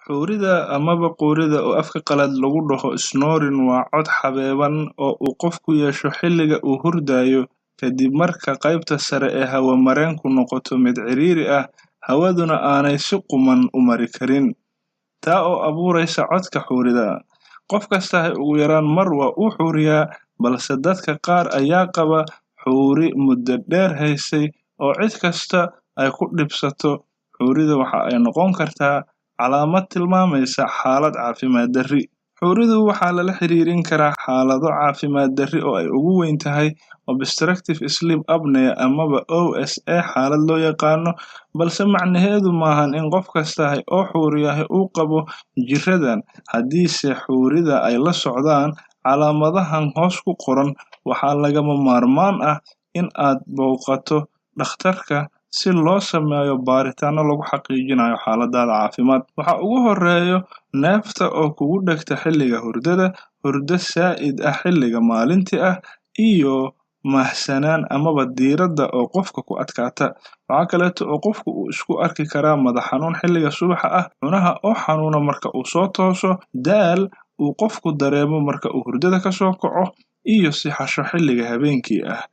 Xuurida amaba quurida oo afka qalaad lagu dhaho snoring waa cod xabeeban oo uu qofku yeesho xilliga uu hurdayo kadib marka qaybta sare ee hawo-mareenku noqoto mid ciriiri ah, hawaduna aanay si quman u mari karin. Taa oo abuuraysa codka xuurida. Qof kasta ugu yaraan mar waa uu xuuriyaa, balse dadka qaar ayaa qaba xuuri muddo dheer haysay oo cid kasta ay ku dhibsato. Xuurida waxa ay noqon kartaa calaamad tilmaamaysa xaalad caafimaad darri. Xuuridu waxaa lala xiriirin karaa xaalado caafimaad darri oo ay ugu weyn tahay obstructive sleep apnea amaba OSA xaalad loo yaqaano, balse macnaheedu maahan in qof kasta oo xuuriyahay uu qabo jiradan. Haddiise xuurida ay la socdaan calaamadahan hoos ku qoran, waxaa lagama maarmaan ah in aad booqato dhakhtarka si loo sameeyo baaritaanno lagu xaqiijinayo xaaladaada caafimaad. Waxa ugu horreeya neefta oo kugu dhegta xilliga hurdada, hurdo saa'id ah xilliga maalintii ah, iyo mahsanaan amaba diiradda oo qofka ku adkaata. Waxa kaleeto oo qofku uu isku arki karaa madax xanuun xilliga subaxa ah, cunaha oo xanuuna marka uu soo tooso, daal uu qofku dareemo marka uu hurdada ka soo kaco, iyo sixasho xilliga habeenkii ah.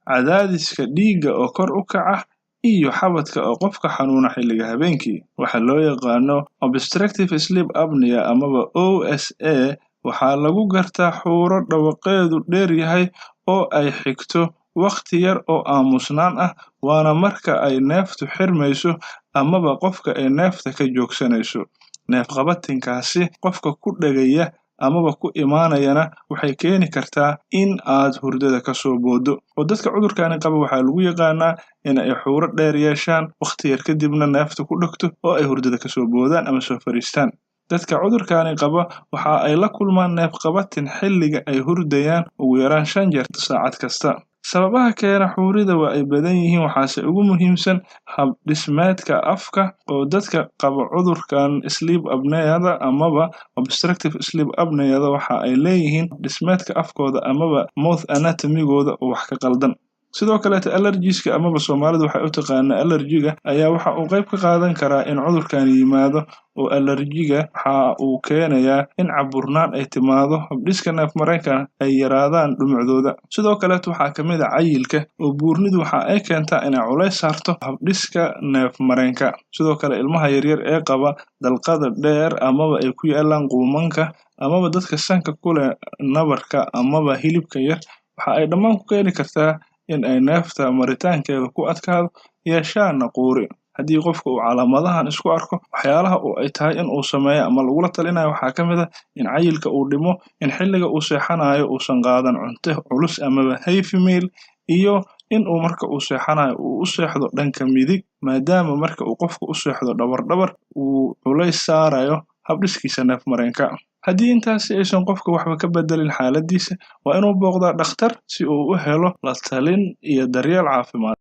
Cadaadiska dhiigga oo kor u kaca iyo xabadka oo qofka xanuuna xilliga habeenkii. Waxa loo yaqaano obstructive sleep apnea amaba OSA waxaa lagu gartaa xuuro dhawaqeedu dheer yahay oo ay xigto waqti yar oo aamusnaan ah, waana marka ay neeftu xirmayso amaba qofka ay neefta ka joogsanayso. Neef-qabatinkaasi qofka ku dhegaya amaba ku imaanayana waxay keeni kartaa in aad hurdada ka soo boodo. Oo dadka cudurkaani qaba waxaa lagu yaqaanaa in ay xuuro dheer yeeshaan waqti yar kadibna neefta ku dhegto oo ay hurdada ka soo boodaan ama soo fariistaan. Dadka cudurkaani qaba waxa ay la kulmaan neef-qabatin xilliga ay hurdayaan ugu yaraan 5 jeer saacad kasta. Sababaha keena xuurida waa ay badan yihiin, waxaase ugu muhiimsan hab dhismeedka afka oo dadka qaba cudurkan sleep apnea-da amaba obstructive sleep apnea-da waxa ay leeyihiin dhismeedka afkooda amaba mouth anatomy-gooda oo wax ka qaldan. Sidoo kaleeto allergies-ka amaba Soomaalidu waxay u taqaanaa allergiga ayaa waxa uu qayb ka qaadan karaa in cudurkan yimaado, oo allergiga waxa uu keenayaa in caburnaan ay timaado, habdhiska neef-mareenka ay yaraadaan dhumucdooda. Sidoo kaleeto waxaa ka mid ah cayilka oo buurnidu waxa ay keentaa inay culays saarto habdhiska neef-mareenka. Sidoo kale ilmaha yaryar ee qaba dalqada dheer amaba ay ku yaalaan quumanka amaba dadka sanka ku leh nabarka amaba hilibka yar, waxa ay dhammaan ku keeni kartaa in ay neefta maritaankeeda ku adkaado, yeeshaana quuri. Haddii qofka uu calaamadahan isku arko, waxyaalaha oo ay tahay in uu sameeyo ama lagula talinayo waxaa ka mid ah in cayilka uu dhimo, in xilliga uu seexanayo uusan qaadan cunto culus amaba heavy meal, iyo in uu marka uu seexanayo uu u seexdo dhanka midig, maadaama marka uu qofku u seexdo dhabar uu culays saarayo habdhiskiisa neef-mareenka. Haddii intaasi aysan qofka waxba ka bedelin xaaladiisa, waa inuu booqdaa dhakhtar si uu u helo la talin iyo daryeel caafimaad.